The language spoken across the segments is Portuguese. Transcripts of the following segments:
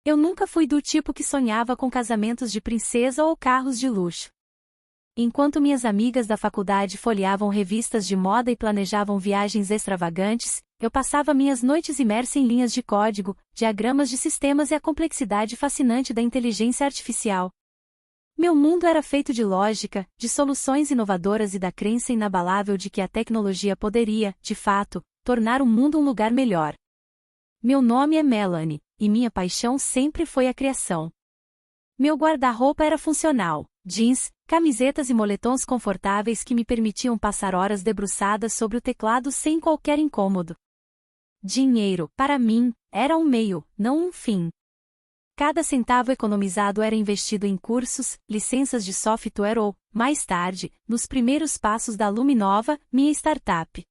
Eu nunca fui do tipo que sonhava com casamentos de princesa ou carros de luxo. Enquanto minhas amigas da faculdade folheavam revistas de moda e planejavam viagens extravagantes, eu passava minhas noites imersa em linhas de código, diagramas de sistemas e a complexidade fascinante da inteligência artificial. Meu mundo era feito de lógica, de soluções inovadoras e da crença inabalável de que a tecnologia poderia, de fato, tornar o mundo um lugar melhor. Meu nome é Melanie, e minha paixão sempre foi a criação. Meu guarda-roupa era funcional, jeans, camisetas e moletons confortáveis que me permitiam passar horas debruçadas sobre o teclado sem qualquer incômodo. Dinheiro, para mim, era um meio, não um fim. Cada centavo economizado era investido em cursos, licenças de software ou, mais tarde, nos primeiros passos da Luminova, minha startup.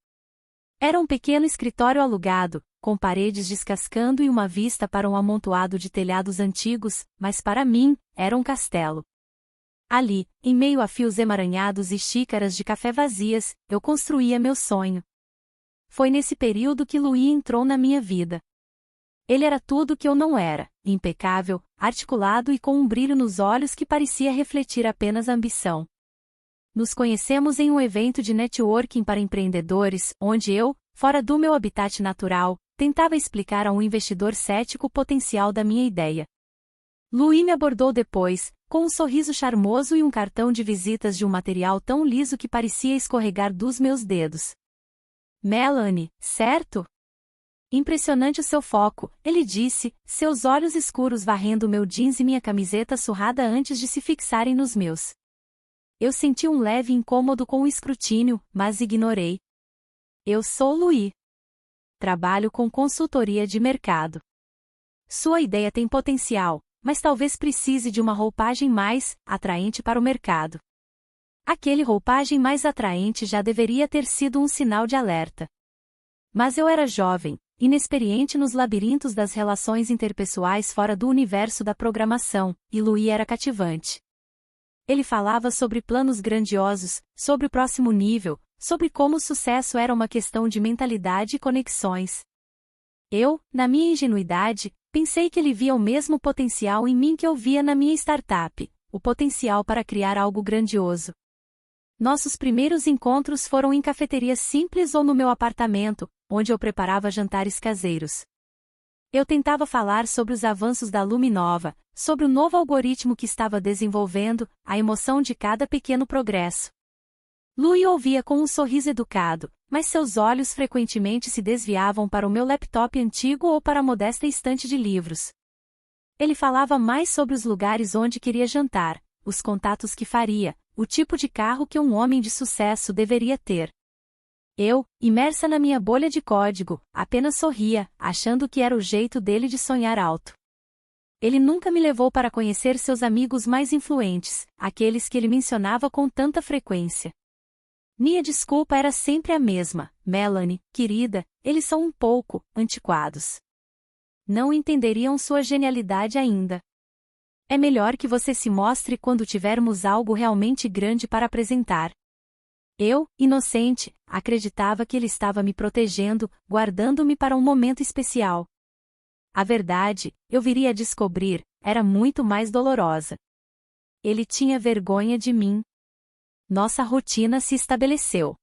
Era um pequeno escritório alugado, com paredes descascando e uma vista para um amontoado de telhados antigos, mas para mim, era um castelo. Ali, em meio a fios emaranhados e xícaras de café vazias, eu construía meu sonho. Foi nesse período que Louis entrou na minha vida. Ele era tudo que eu não era, impecável, articulado e com um brilho nos olhos que parecia refletir apenas ambição. Nos conhecemos em um evento de networking para empreendedores, onde eu, fora do meu habitat natural, tentava explicar a um investidor cético o potencial da minha ideia. Louis me abordou depois, com um sorriso charmoso e um cartão de visitas de um material tão liso que parecia escorregar dos meus dedos. Melanie, certo? Impressionante o seu foco, ele disse, seus olhos escuros varrendo meu jeans e minha camiseta surrada antes de se fixarem nos meus. Eu senti um leve incômodo com o escrutínio, mas ignorei. Eu sou Louis. Trabalho com consultoria de mercado. Sua ideia tem potencial, mas talvez precise de uma roupagem mais atraente para o mercado. Aquele roupagem mais atraente já deveria ter sido um sinal de alerta. Mas eu era jovem, inexperiente nos labirintos das relações interpessoais fora do universo da programação, e Louis era cativante. Ele falava sobre planos grandiosos, sobre o próximo nível, sobre como o sucesso era uma questão de mentalidade e conexões. Eu, na minha ingenuidade, pensei que ele via o mesmo potencial em mim que eu via na minha startup, o potencial para criar algo grandioso. Nossos primeiros encontros foram em cafeterias simples ou no meu apartamento, onde eu preparava jantares caseiros. Eu tentava falar sobre os avanços da Luminova, sobre o novo algoritmo que estava desenvolvendo, a emoção de cada pequeno progresso. Louis ouvia com um sorriso educado, mas seus olhos frequentemente se desviavam para o meu laptop antigo ou para a modesta estante de livros. Ele falava mais sobre os lugares onde queria jantar, os contatos que faria, o tipo de carro que um homem de sucesso deveria ter. Eu, imersa na minha bolha de código, apenas sorria, achando que era o jeito dele de sonhar alto. Ele nunca me levou para conhecer seus amigos mais influentes, aqueles que ele mencionava com tanta frequência. Minha desculpa era sempre a mesma, Melanie, querida, eles são um pouco antiquados. Não entenderiam sua genialidade ainda. É melhor que você se mostre quando tivermos algo realmente grande para apresentar. Eu, inocente, acreditava que ele estava me protegendo, guardando-me para um momento especial. A verdade, eu viria a descobrir, era muito mais dolorosa. Ele tinha vergonha de mim. Nossa rotina se estabeleceu.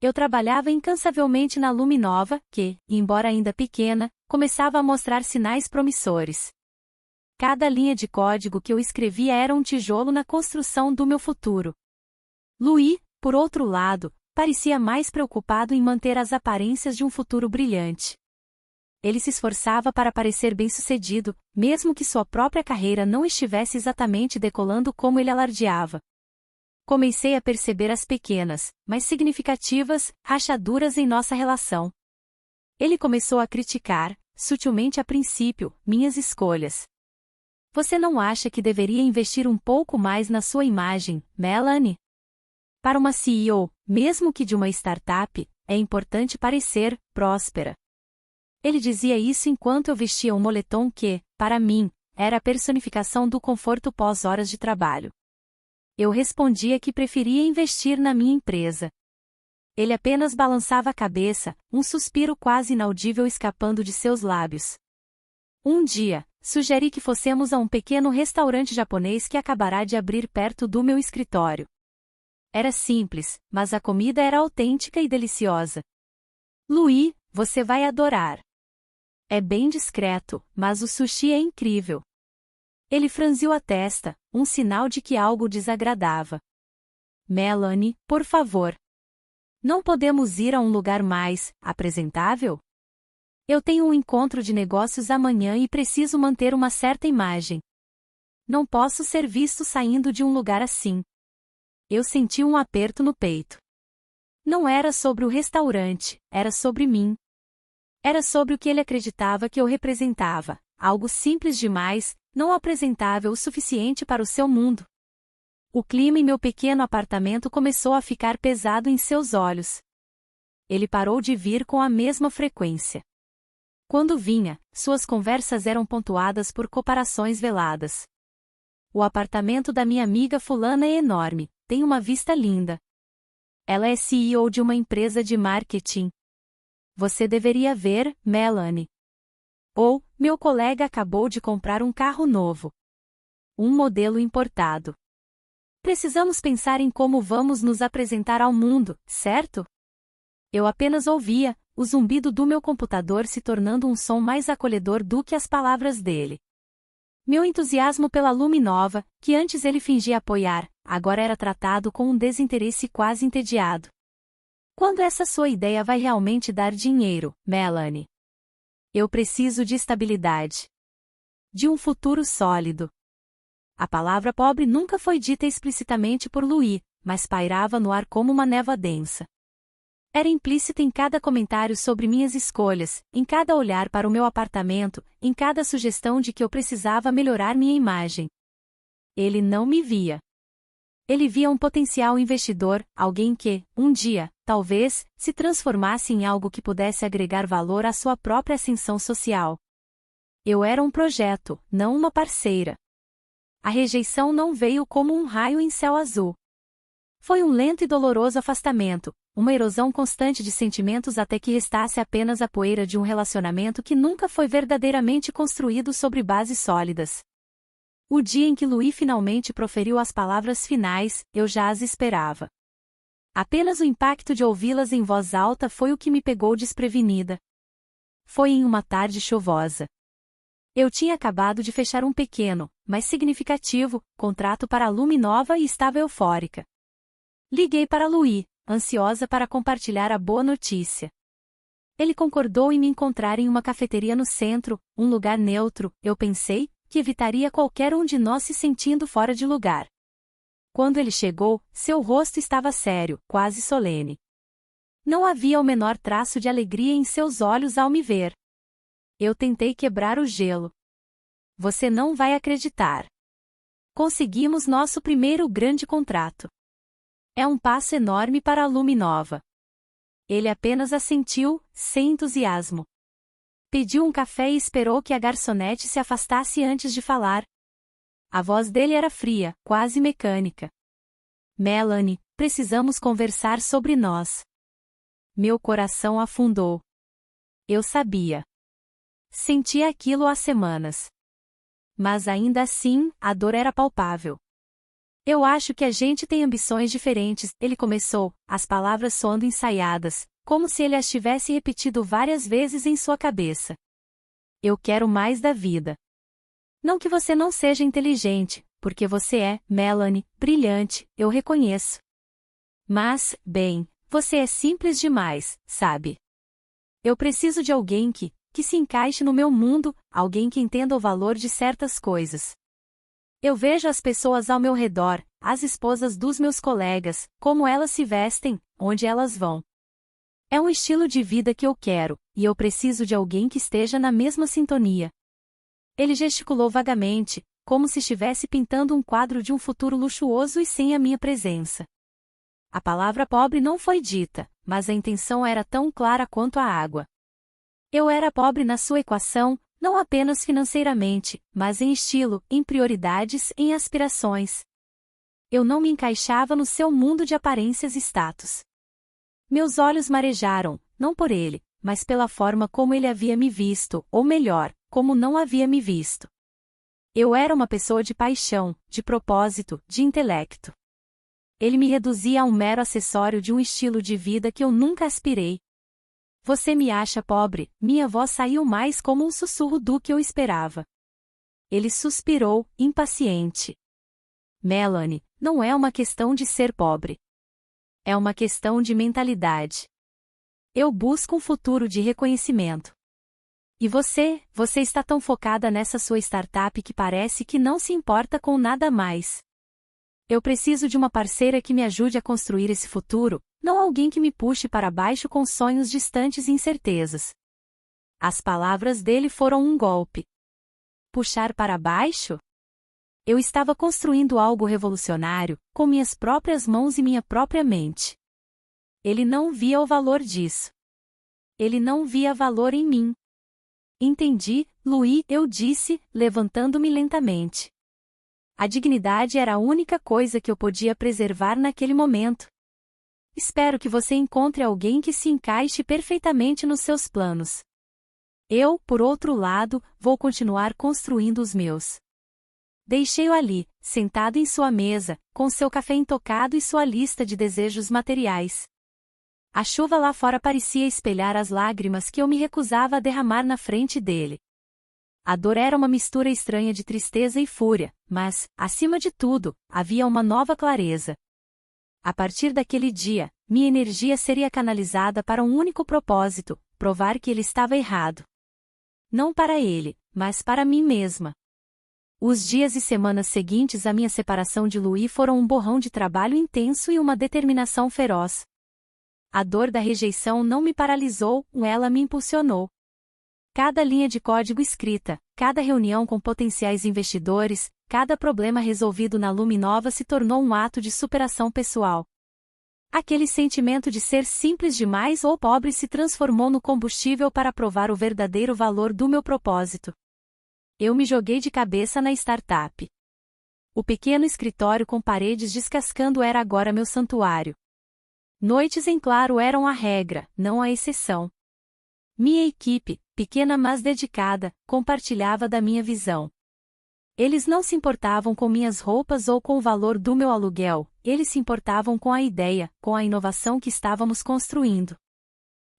Eu trabalhava incansavelmente na Luminova, que, embora ainda pequena, começava a mostrar sinais promissores. Cada linha de código que eu escrevia era um tijolo na construção do meu futuro. Louis, por outro lado, parecia mais preocupado em manter as aparências de um futuro brilhante. Ele se esforçava para parecer bem-sucedido, mesmo que sua própria carreira não estivesse exatamente decolando como ele alardeava. Comecei a perceber as pequenas, mas significativas, rachaduras em nossa relação. Ele começou a criticar, sutilmente a princípio, minhas escolhas. Você não acha que deveria investir um pouco mais na sua imagem, Melanie? Para uma CEO, mesmo que de uma startup, é importante parecer próspera. Ele dizia isso enquanto eu vestia um moletom que, para mim, era a personificação do conforto pós-horas de trabalho. Eu respondia que preferia investir na minha empresa. Ele apenas balançava a cabeça, um suspiro quase inaudível escapando de seus lábios. Um dia, Sugeri que fossemos a um pequeno restaurante japonês que acabará de abrir perto do meu escritório. Era simples, mas a comida era autêntica e deliciosa. Louis, você vai adorar. É bem discreto, mas o sushi é incrível. Ele franziu a testa, um sinal de que algo desagradava. Melanie, por favor. Não podemos ir a um lugar mais apresentável? Eu tenho um encontro de negócios amanhã e preciso manter uma certa imagem. Não posso ser visto saindo de um lugar assim. Eu senti um aperto no peito. Não era sobre o restaurante, era sobre mim. Era sobre o que ele acreditava que eu representava, algo simples demais, não apresentável o suficiente para o seu mundo. O clima em meu pequeno apartamento começou a ficar pesado em seus olhos. Ele parou de vir com a mesma frequência. Quando vinha, suas conversas eram pontuadas por comparações veladas. O apartamento da minha amiga fulana é enorme, tem uma vista linda. Ela é CEO de uma empresa de marketing. Você deveria ver, Melanie. Ou, meu colega acabou de comprar um carro novo. Um modelo importado. Precisamos pensar em como vamos nos apresentar ao mundo, certo? Eu apenas ouvia, o zumbido do meu computador se tornando um som mais acolhedor do que as palavras dele. Meu entusiasmo pela Luminova, que antes ele fingia apoiar, agora era tratado com um desinteresse quase entediado. Quando essa sua ideia vai realmente dar dinheiro, Melanie? Eu preciso de estabilidade. De um futuro sólido. A palavra pobre nunca foi dita explicitamente por Louis, mas pairava no ar como uma névoa densa. Era implícita em cada comentário sobre minhas escolhas, em cada olhar para o meu apartamento, em cada sugestão de que eu precisava melhorar minha imagem. Ele não me via. Ele via um potencial investidor, alguém que, um dia, talvez, se transformasse em algo que pudesse agregar valor à sua própria ascensão social. Eu era um projeto, não uma parceira. A rejeição não veio como um raio em céu azul. Foi um lento e doloroso afastamento, uma erosão constante de sentimentos até que restasse apenas a poeira de um relacionamento que nunca foi verdadeiramente construído sobre bases sólidas. O dia em que Louis finalmente proferiu as palavras finais, eu já as esperava. Apenas o impacto de ouvi-las em voz alta foi o que me pegou desprevenida. Foi em uma tarde chuvosa. Eu tinha acabado de fechar um pequeno, mas significativo, contrato para a Luminova e estava eufórica. Liguei para Louis, ansiosa para compartilhar a boa notícia. Ele concordou em me encontrar em uma cafeteria no centro, um lugar neutro, eu pensei, que evitaria qualquer um de nós se sentindo fora de lugar. Quando ele chegou, seu rosto estava sério, quase solene. Não havia o menor traço de alegria em seus olhos ao me ver. Eu tentei quebrar o gelo. Você não vai acreditar. Conseguimos nosso primeiro grande contrato. É um passo enorme para a Luminova. Ele apenas assentiu, sem entusiasmo. Pediu um café e esperou que a garçonete se afastasse antes de falar. A voz dele era fria, quase mecânica. Melanie, precisamos conversar sobre nós. Meu coração afundou. Eu sabia. Sentia aquilo há semanas. Mas ainda assim, a dor era palpável. Eu acho que a gente tem ambições diferentes, ele começou, as palavras soando ensaiadas, como se ele as tivesse repetido várias vezes em sua cabeça. Eu quero mais da vida. Não que você não seja inteligente, porque você é, Melanie, brilhante, eu reconheço. Mas, bem, você é simples demais, sabe? Eu preciso de alguém que se encaixe no meu mundo, alguém que entenda o valor de certas coisas. Eu vejo as pessoas ao meu redor, as esposas dos meus colegas, como elas se vestem, onde elas vão. É um estilo de vida que eu quero, e eu preciso de alguém que esteja na mesma sintonia. Ele gesticulou vagamente, como se estivesse pintando um quadro de um futuro luxuoso e sem a minha presença. A palavra pobre não foi dita, mas a intenção era tão clara quanto a água. Eu era pobre na sua equação, não apenas financeiramente, mas em estilo, em prioridades, em aspirações. Eu não me encaixava no seu mundo de aparências e status. Meus olhos marejaram, não por ele, mas pela forma como ele havia me visto, ou melhor, como não havia me visto. Eu era uma pessoa de paixão, de propósito, de intelecto. Ele me reduzia a um mero acessório de um estilo de vida que eu nunca aspirei. Você me acha pobre? Minha voz saiu mais como um sussurro do que eu esperava. Ele suspirou, impaciente. Melanie, não é uma questão de ser pobre. É uma questão de mentalidade. Eu busco um futuro de reconhecimento. E você está tão focada nessa sua startup que parece que não se importa com nada mais. Eu preciso de uma parceira que me ajude a construir esse futuro, não alguém que me puxe para baixo com sonhos distantes e incertezas. As palavras dele foram um golpe. Puxar para baixo? Eu estava construindo algo revolucionário, com minhas próprias mãos e minha própria mente. Ele não via o valor disso. Ele não via valor em mim. Entendi, Louis, eu disse, levantando-me lentamente. A dignidade era a única coisa que eu podia preservar naquele momento. Espero que você encontre alguém que se encaixe perfeitamente nos seus planos. Eu, por outro lado, vou continuar construindo os meus. Deixei-o ali, sentado em sua mesa, com seu café intocado e sua lista de desejos materiais. A chuva lá fora parecia espelhar as lágrimas que eu me recusava a derramar na frente dele. A dor era uma mistura estranha de tristeza e fúria, mas, acima de tudo, havia uma nova clareza. A partir daquele dia, minha energia seria canalizada para um único propósito: provar que ele estava errado. Não para ele, mas para mim mesma. Os dias e semanas seguintes à minha separação de Louis foram um borrão de trabalho intenso e uma determinação feroz. A dor da rejeição não me paralisou, ela me impulsionou. Cada linha de código escrita, cada reunião com potenciais investidores, cada problema resolvido na Luminova se tornou um ato de superação pessoal. Aquele sentimento de ser simples demais ou pobre se transformou no combustível para provar o verdadeiro valor do meu propósito. Eu me joguei de cabeça na startup. O pequeno escritório com paredes descascando era agora meu santuário. Noites em claro eram a regra, não a exceção. Minha equipe, pequena mas dedicada, compartilhava da minha visão. Eles não se importavam com minhas roupas ou com o valor do meu aluguel, eles se importavam com a ideia, com a inovação que estávamos construindo.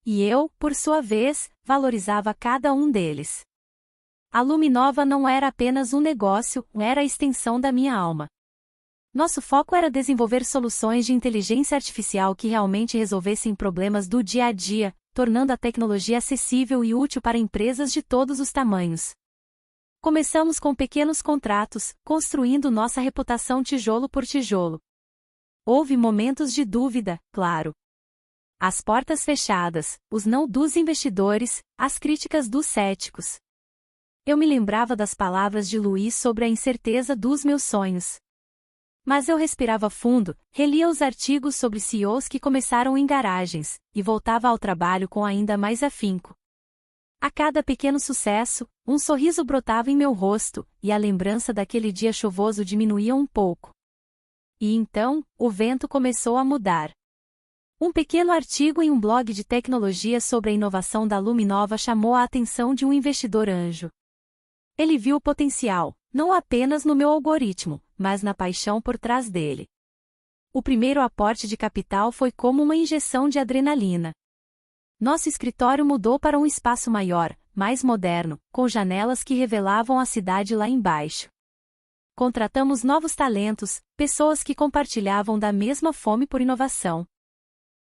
E eu, por sua vez, valorizava cada um deles. A Luminova não era apenas um negócio, era a extensão da minha alma. Nosso foco era desenvolver soluções de inteligência artificial que realmente resolvessem problemas do dia a dia, tornando a tecnologia acessível e útil para empresas de todos os tamanhos. Começamos com pequenos contratos, construindo nossa reputação tijolo por tijolo. Houve momentos de dúvida, claro. As portas fechadas, os não dos investidores, as críticas dos céticos. Eu me lembrava das palavras de Louis sobre a incerteza dos meus sonhos. Mas eu respirava fundo, relia os artigos sobre CEOs que começaram em garagens, e voltava ao trabalho com ainda mais afinco. A cada pequeno sucesso, um sorriso brotava em meu rosto, e a lembrança daquele dia chuvoso diminuía um pouco. E então, o vento começou a mudar. Um pequeno artigo em um blog de tecnologia sobre a inovação da Luminova chamou a atenção de um investidor anjo. Ele viu o potencial, não apenas no meu algoritmo, mas na paixão por trás dele. O primeiro aporte de capital foi como uma injeção de adrenalina. Nosso escritório mudou para um espaço maior, mais moderno, com janelas que revelavam a cidade lá embaixo. Contratamos novos talentos, pessoas que compartilhavam da mesma fome por inovação.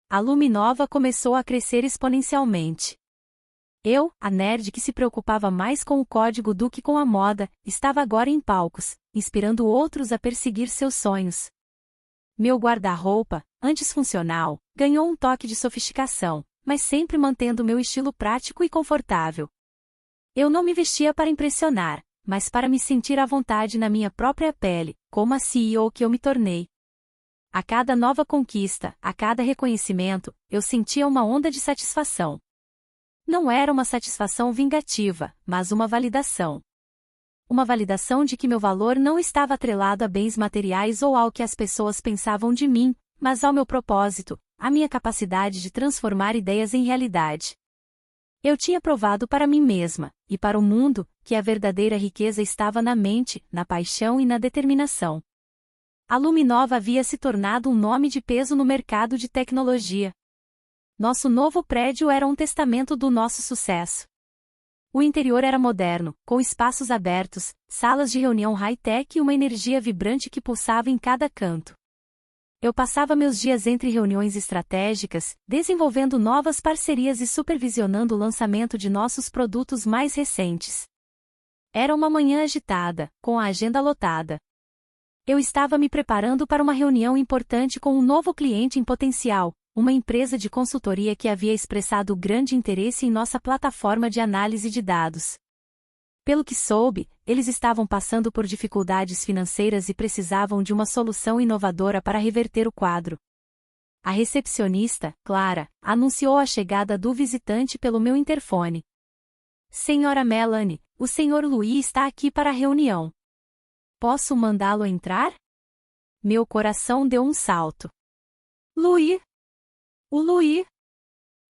A Luminova começou a crescer exponencialmente. Eu, a nerd que se preocupava mais com o código do que com a moda, estava agora em palcos, inspirando outros a perseguir seus sonhos. Meu guarda-roupa, antes funcional, ganhou um toque de sofisticação, mas sempre mantendo meu estilo prático e confortável. Eu não me vestia para impressionar, mas para me sentir à vontade na minha própria pele, como a CEO que eu me tornei. A cada nova conquista, a cada reconhecimento, eu sentia uma onda de satisfação. Não era uma satisfação vingativa, mas uma validação. Uma validação de que meu valor não estava atrelado a bens materiais ou ao que as pessoas pensavam de mim, mas ao meu propósito, à minha capacidade de transformar ideias em realidade. Eu tinha provado para mim mesma, e para o mundo, que a verdadeira riqueza estava na mente, na paixão e na determinação. A Luminova havia se tornado um nome de peso no mercado de tecnologia. Nosso novo prédio era um testamento do nosso sucesso. O interior era moderno, com espaços abertos, salas de reunião high-tech e uma energia vibrante que pulsava em cada canto. Eu passava meus dias entre reuniões estratégicas, desenvolvendo novas parcerias e supervisionando o lançamento de nossos produtos mais recentes. Era uma manhã agitada, com a agenda lotada. Eu estava me preparando para uma reunião importante com um novo cliente em potencial, uma empresa de consultoria que havia expressado grande interesse em nossa plataforma de análise de dados. Pelo que soube, eles estavam passando por dificuldades financeiras e precisavam de uma solução inovadora para reverter o quadro. A recepcionista, Clara, anunciou a chegada do visitante pelo meu interfone. Senhora Melanie, o Sr. Louis está aqui para a reunião. Posso mandá-lo entrar? Meu coração deu um salto. Louis! O Louis!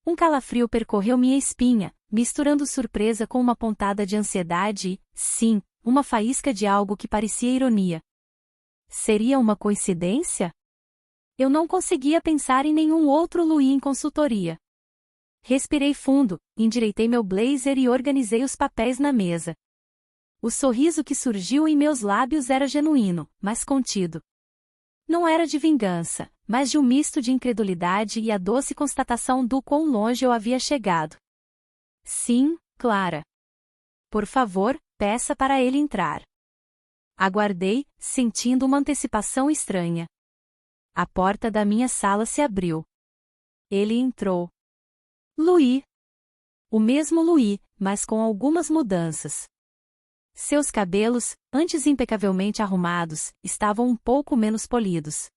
Um calafrio percorreu minha espinha, misturando surpresa com uma pontada de ansiedade e, sim, uma faísca de algo que parecia ironia. Seria uma coincidência? Eu não conseguia pensar em nenhum outro Louis em consultoria. Respirei fundo, endireitei meu blazer e organizei os papéis na mesa. O sorriso que surgiu em meus lábios era genuíno, mas contido. Não era de vingança, mas de um misto de incredulidade e a doce constatação do quão longe eu havia chegado. Sim, Clara. Por favor, peça para ele entrar. Aguardei, sentindo uma antecipação estranha. A porta da minha sala se abriu. Ele entrou. Louis. O mesmo Louis, mas com algumas mudanças. Seus cabelos, antes impecavelmente arrumados, estavam um pouco menos polidos.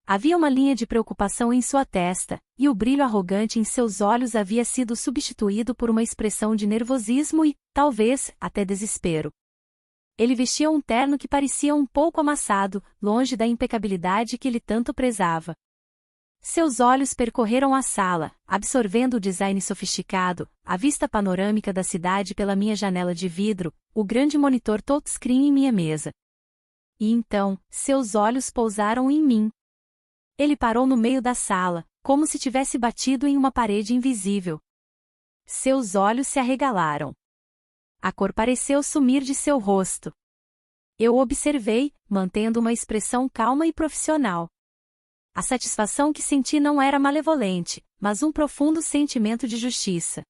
Havia uma linha de preocupação em sua testa, e o brilho arrogante em seus olhos havia sido substituído por uma expressão de nervosismo e, talvez, até desespero. Ele vestia um terno que parecia um pouco amassado, longe da impecabilidade que ele tanto prezava. Seus olhos percorreram a sala, absorvendo o design sofisticado, a vista panorâmica da cidade pela minha janela de vidro, o grande monitor touchscreen em minha mesa. E então, seus olhos pousaram em mim. Ele parou no meio da sala, como se tivesse batido em uma parede invisível. Seus olhos se arregalaram. A cor pareceu sumir de seu rosto. Eu o observei, mantendo uma expressão calma e profissional. A satisfação que senti não era malevolente, mas um profundo sentimento de justiça.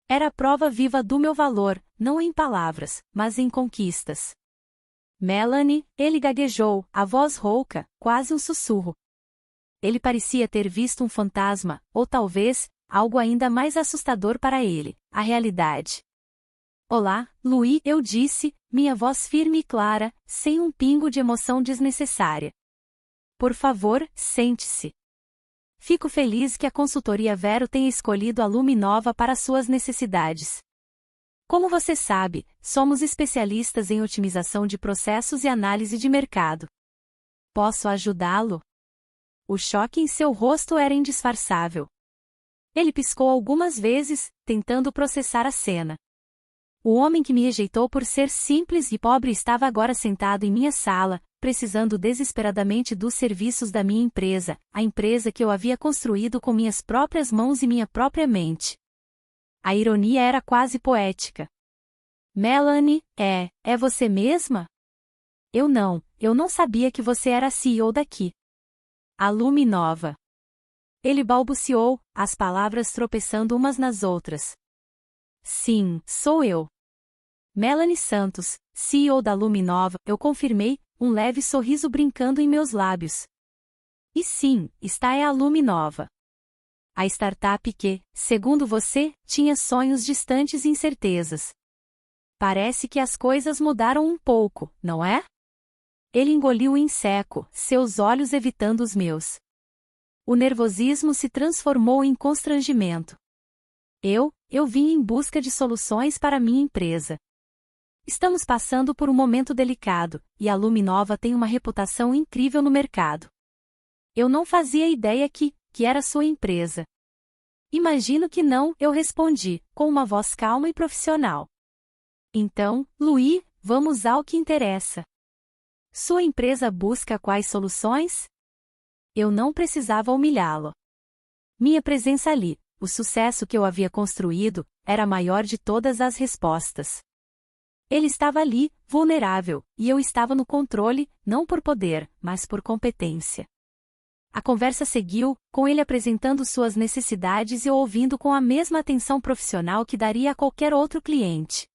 Era a prova viva do meu valor, não em palavras, mas em conquistas. Melanie, ele gaguejou, a voz rouca, quase um sussurro. Ele parecia ter visto um fantasma, ou talvez, algo ainda mais assustador para ele, a realidade. Olá, Louis, eu disse, minha voz firme e clara, sem um pingo de emoção desnecessária. Por favor, sente-se. Fico feliz que a consultoria Vero tenha escolhido a Luminova para suas necessidades. Como você sabe, somos especialistas em otimização de processos e análise de mercado. Posso ajudá-lo? O choque em seu rosto era indisfarçável. Ele piscou algumas vezes, tentando processar a cena. O homem que me rejeitou por ser simples e pobre estava agora sentado em minha sala, precisando desesperadamente dos serviços da minha empresa, a empresa que eu havia construído com minhas próprias mãos e minha própria mente. A ironia era quase poética. Melanie, é você mesma? Eu não sabia que você era CEO daqui. A Luminova. Ele balbuciou, as palavras tropeçando umas nas outras. Sim, sou eu. Melanie Santos, CEO da Luminova, eu confirmei, um leve sorriso brincando em meus lábios. E sim, esta é a Luminova. A startup que, segundo você, tinha sonhos distantes e incertezas. Parece que as coisas mudaram um pouco, não é? Ele engoliu em seco, seus olhos evitando os meus. O nervosismo se transformou em constrangimento. Eu vim em busca de soluções para minha empresa. Estamos passando por um momento delicado, e a Luminova tem uma reputação incrível no mercado. Eu não fazia ideia que era sua empresa. Imagino que não, eu respondi, com uma voz calma e profissional. Então, Louis, vamos ao que interessa. Sua empresa busca quais soluções? Eu não precisava humilhá-lo. Minha presença ali, o sucesso que eu havia construído, era a maior de todas as respostas. Ele estava ali, vulnerável, e eu estava no controle, não por poder, mas por competência. A conversa seguiu, com ele apresentando suas necessidades e eu ouvindo com a mesma atenção profissional que daria a qualquer outro cliente.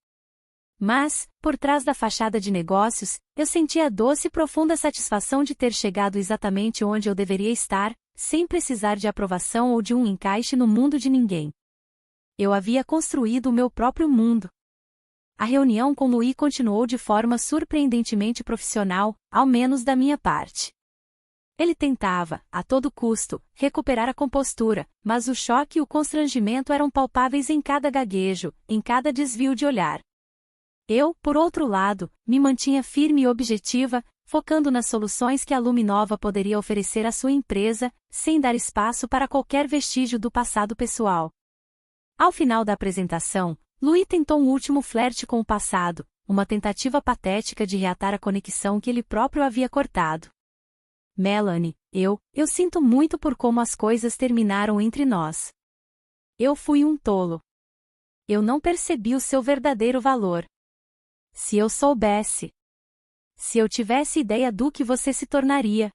Mas, por trás da fachada de negócios, eu sentia a doce e profunda satisfação de ter chegado exatamente onde eu deveria estar, sem precisar de aprovação ou de um encaixe no mundo de ninguém. Eu havia construído o meu próprio mundo. A reunião com Louis continuou de forma surpreendentemente profissional, ao menos da minha parte. Ele tentava, a todo custo, recuperar a compostura, mas o choque e o constrangimento eram palpáveis em cada gaguejo, em cada desvio de olhar. Eu, por outro lado, me mantinha firme e objetiva, focando nas soluções que a Luminova poderia oferecer à sua empresa, sem dar espaço para qualquer vestígio do passado pessoal. Ao final da apresentação, Louis tentou um último flerte com o passado, uma tentativa patética de reatar a conexão que ele próprio havia cortado. Melanie, eu sinto muito por como as coisas terminaram entre nós. Eu fui um tolo. Eu não percebi o seu verdadeiro valor. Se eu soubesse. Se eu tivesse ideia do que você se tornaria.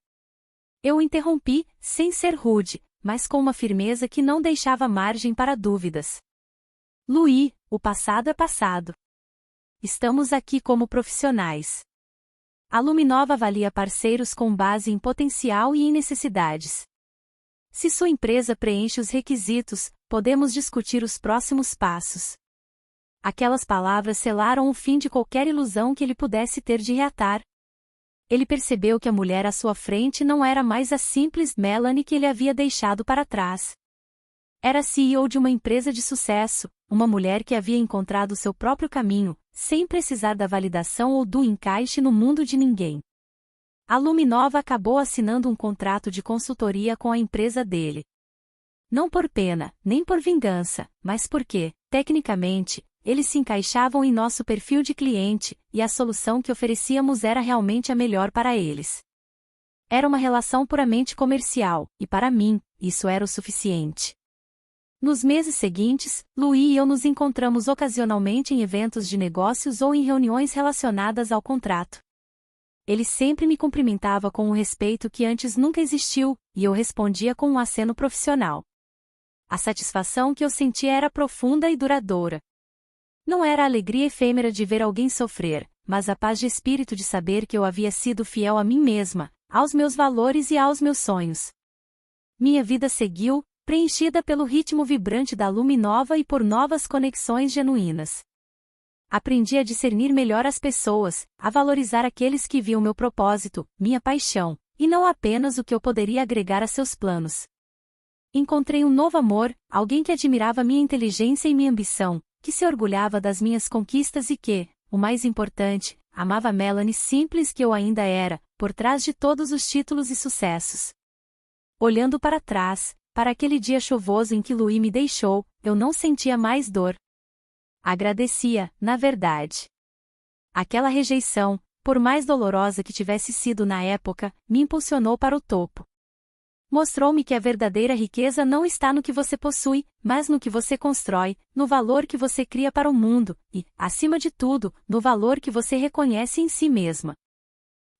Eu o interrompi, sem ser rude, mas com uma firmeza que não deixava margem para dúvidas. Louis, o passado é passado. Estamos aqui como profissionais. A Luminova avalia parceiros com base em potencial e em necessidades. Se sua empresa preenche os requisitos, podemos discutir os próximos passos. Aquelas palavras selaram o fim de qualquer ilusão que ele pudesse ter de reatar. Ele percebeu que a mulher à sua frente não era mais a simples Melanie que ele havia deixado para trás. Era CEO de uma empresa de sucesso, uma mulher que havia encontrado seu próprio caminho, sem precisar da validação ou do encaixe no mundo de ninguém. A Luminova acabou assinando um contrato de consultoria com a empresa dele. Não por pena, nem por vingança, mas porque, tecnicamente, eles se encaixavam em nosso perfil de cliente, e a solução que oferecíamos era realmente a melhor para eles. Era uma relação puramente comercial, e para mim, isso era o suficiente. Nos meses seguintes, Louis e eu nos encontramos ocasionalmente em eventos de negócios ou em reuniões relacionadas ao contrato. Ele sempre me cumprimentava com um respeito que antes nunca existiu, e eu respondia com um aceno profissional. A satisfação que eu sentia era profunda e duradoura. Não era a alegria efêmera de ver alguém sofrer, mas a paz de espírito de saber que eu havia sido fiel a mim mesma, aos meus valores e aos meus sonhos. Minha vida seguiu, preenchida pelo ritmo vibrante da Luminova e por novas conexões genuínas. Aprendi a discernir melhor as pessoas, a valorizar aqueles que viam meu propósito, minha paixão, e não apenas o que eu poderia agregar a seus planos. Encontrei um novo amor, alguém que admirava minha inteligência e minha ambição, que se orgulhava das minhas conquistas e que, o mais importante, amava a Melanie simples que eu ainda era, por trás de todos os títulos e sucessos. Olhando para trás, para aquele dia chuvoso em que Louis me deixou, eu não sentia mais dor. Agradecia, na verdade. Aquela rejeição, por mais dolorosa que tivesse sido na época, me impulsionou para o topo. Mostrou-me que a verdadeira riqueza não está no que você possui, mas no que você constrói, no valor que você cria para o mundo, e, acima de tudo, no valor que você reconhece em si mesma.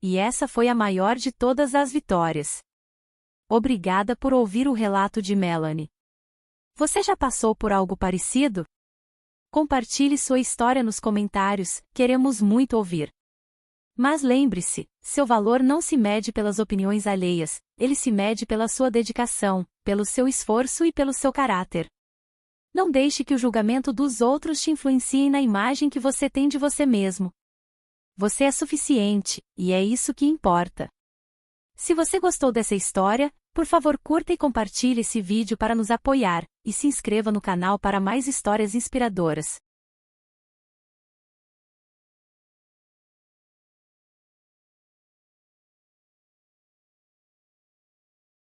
E essa foi a maior de todas as vitórias. Obrigada por ouvir o relato de Melanie. Você já passou por algo parecido? Compartilhe sua história nos comentários, queremos muito ouvir. Mas lembre-se, seu valor não se mede pelas opiniões alheias, ele se mede pela sua dedicação, pelo seu esforço e pelo seu caráter. Não deixe que o julgamento dos outros te influencie na imagem que você tem de você mesmo. Você é suficiente, e é isso que importa. Se você gostou dessa história, por favor curta e compartilhe esse vídeo para nos apoiar, e se inscreva no canal para mais histórias inspiradoras.